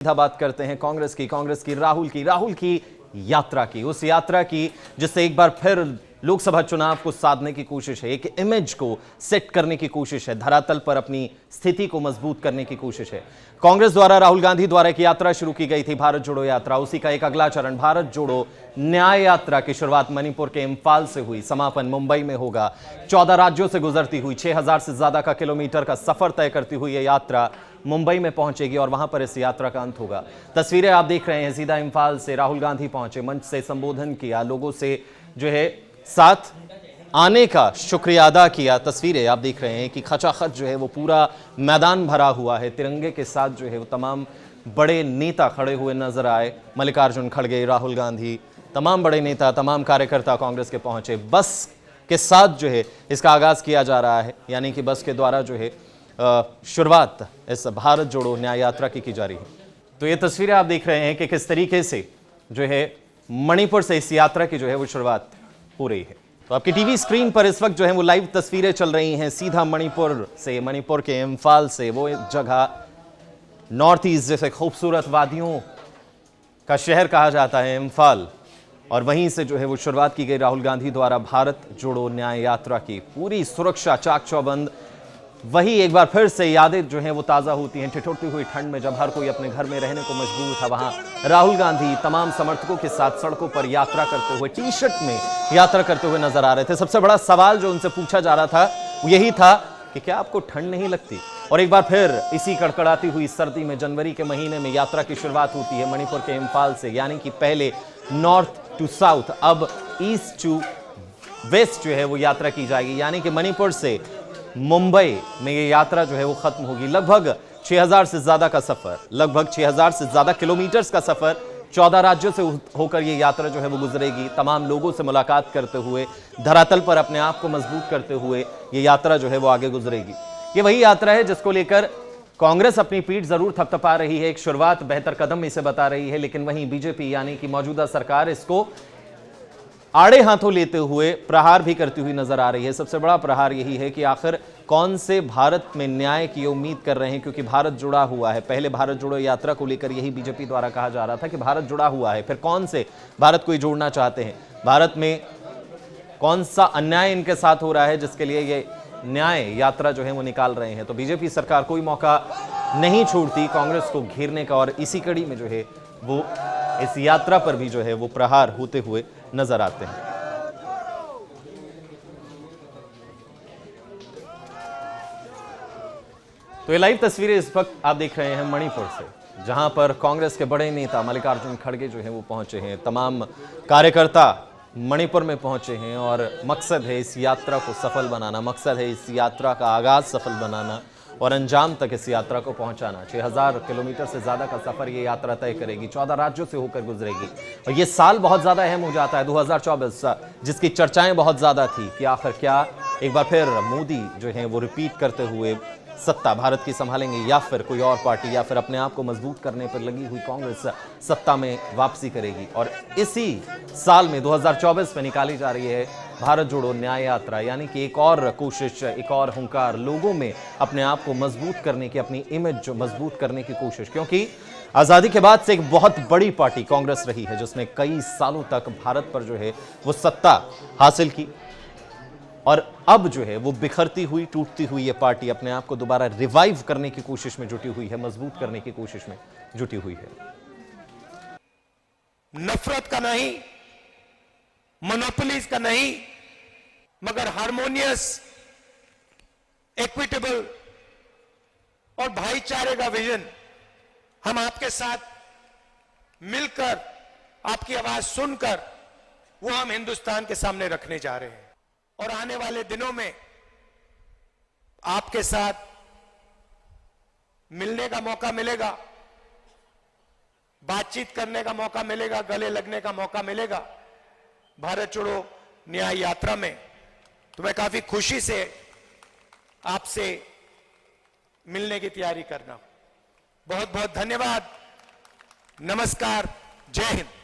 सीधा बात करते हैं कांग्रेस की राहुल की यात्रा की, उस यात्रा की जिससे एक बार फिर लोकसभा चुनाव को साधने की कोशिश है, एक इमेज को सेट करने की कोशिश है, धरातल पर अपनी स्थिति को मजबूत करने की कोशिश है। कांग्रेस द्वारा राहुल गांधी द्वारा एक यात्रा शुरू की गई थी, भारत जोड़ो यात्रा। उसी का एक अगला चरण भारत जोड़ो न्याय यात्रा की शुरुआत मणिपुर के इंफाल से हुई, समापन मुंबई में होगा। 14 राज्यों से गुजरती हुई 6000 से ज्यादा का किलोमीटर का सफर तय करती हुई यह यात्रा मुंबई में पहुंचेगी और वहां पर इस यात्रा का अंत होगा। तस्वीरें आप देख रहे हैं, सीधा इंफाल से राहुल गांधी पहुंचे, मंच से संबोधन किया, लोगों से जो है साथ आने का शुक्रिया अदा किया। तस्वीरें आप देख रहे हैं कि खचाखच जो है वो पूरा मैदान भरा हुआ है, तिरंगे के साथ जो है वो तमाम बड़े नेता खड़े हुए नजर आए। मल्लिकार्जुन खड़गे, राहुल गांधी, तमाम बड़े नेता, तमाम कार्यकर्ता कांग्रेस के पहुंचे। बस के साथ जो है इसका आगाज किया जा रहा है, यानी कि बस के द्वारा जो है शुरुआत इस भारत जोड़ो न्याय यात्रा की जा रही है। तो ये तस्वीरें आप देख रहे हैं कि किस तरीके से जो है मणिपुर से इस यात्रा की जो है वो शुरुआत हो रही है। तो आपकी टीवी स्क्रीन पर इस वक्त जो है वो लाइव तस्वीरें चल रही हैं, सीधा मणिपुर से, मणिपुर के इंफाल से, वो जगह नॉर्थ ईस्ट जैसे खूबसूरत वादियों का शहर कहा जाता है इंफाल, और वहीं से जो है वो शुरुआत की गई राहुल गांधी द्वारा भारत जोड़ो न्याय यात्रा की। पूरी सुरक्षा चाक चौबंद। वही एक बार फिर से यादें जो हैं वो ताज़ा होती हैं। ठिठुरती हुई ठंड में जब हर कोई अपने घर में रहने को मजबूर था, वहां राहुल गांधी तमाम समर्थकों के साथ सड़कों पर यात्रा करते हुए, टी शर्ट में यात्रा करते हुए नजर आ रहे थे। सबसे बड़ा सवाल जो उनसे पूछा जा रहा था वो यही था कि क्या आपको ठंड नहीं लगती। और एक बार फिर इसी कड़कड़ाती हुई सर्दी में जनवरी के महीने में यात्रा की शुरुआत होती है मणिपुर के इंफाल से, यानी कि पहले नॉर्थ टू साउथ, अब ईस्ट टू वेस्ट जो है वो यात्रा की जाएगी, यानी कि मणिपुर से मुंबई में ये यात्रा जो है वो खत्म होगी। लगभग 6000 से ज्यादा का सफर, लगभग 6000 से ज्यादा किलोमीटर्स का सफर, 14 राज्यों से होकर ये यात्रा जो है वो गुजरेगी। तमाम लोगों से मुलाकात करते हुए, धरातल पर अपने आप को मजबूत करते हुए ये यात्रा जो है वो आगे गुजरेगी। ये वही यात्रा है जिसको लेकर कांग्रेस अपनी पीठ जरूर थपथपा रही है, एक शुरुआत, बेहतर कदम इसे बता रही है, लेकिन वहीं बीजेपी यानी कि मौजूदा सरकार इसको आड़े हाथों लेते हुए प्रहार भी करती हुई नजर आ रही है। सबसे बड़ा प्रहार यही है कि आखिर कौन से भारत में न्याय की उम्मीद कर रहे हैं, क्योंकि भारत जुड़ा हुआ है। पहले भारत जोड़ो यात्रा को लेकर यही बीजेपी द्वारा कहा जा रहा था कि भारत जुड़ा हुआ है, फिर कौन से भारत को जोड़ना चाहते हैं, भारत में कौन सा अन्याय इनके साथ हो रहा है जिसके लिए ये न्याय यात्रा जो है वो निकाल रहे हैं। तो बीजेपी सरकार कोई मौका नहीं छोड़ती कांग्रेस को घेरने का, और इसी कड़ी में जो है वो इस यात्रा पर भी जो है वो प्रहार होते हुए नजर आते हैं। तो ये लाइव तस्वीरें इस वक्त आप देख रहे हैं मणिपुर से, जहां पर कांग्रेस के बड़े नेता मल्लिकार्जुन खड़गे जो हैं वो पहुंचे हैं, तमाम कार्यकर्ता मणिपुर में पहुंचे हैं, और मकसद है इस यात्रा को सफल बनाना, मकसद है इस यात्रा का आगाज सफल बनाना और अंजाम तक इस यात्रा को पहुंचाना। 6000 किलोमीटर से ज्यादा का सफर ये यात्रा तय करेगी, 14 राज्यों से होकर गुजरेगी। और ये साल बहुत ज्यादा अहम हो जाता है 2024, जिसकी चर्चाएं बहुत ज्यादा थी कि आखिर क्या एक बार फिर मोदी जो है वो रिपीट करते हुए सत्ता भारत की संभालेंगे, या फिर कोई और पार्टी, या फिर अपने आप को मजबूत करने पर लगी हुई कांग्रेस सत्ता में वापसी करेगी। और इसी साल में 2024 में निकाली जा रही है भारत जोड़ो न्याय यात्रा, यानी कि एक और कोशिश, एक और हुंकार, लोगों में अपने आप को मजबूत करने की, अपनी इमेज जो मजबूत करने की कोशिश। क्योंकि आजादी के बाद से एक बहुत बड़ी पार्टी कांग्रेस रही है जिसने कई सालों तक भारत पर जो है वो सत्ता हासिल की, और अब जो है वो बिखरती हुई, टूटती हुई ये पार्टी अपने आप को दोबारा रिवाइव करने की कोशिश में जुटी हुई है, मजबूत करने की कोशिश में जुटी हुई है। नफरत का नहीं, मोनोपोलीज का नहीं, मगर हार्मोनियस, इक्विटेबल और भाईचारे का विजन हम आपके साथ मिलकर, आपकी आवाज सुनकर, वो हम हिंदुस्तान के सामने रखने जा रहे हैं। और आने वाले दिनों में आपके साथ मिलने का मौका मिलेगा, बातचीत करने का मौका मिलेगा, गले लगने का मौका मिलेगा भारत जोड़ो न्याय यात्रा में। तो मैं काफी खुशी से आपसे मिलने की तैयारी करना हूं। बहुत बहुत धन्यवाद। नमस्कार, जय हिंद।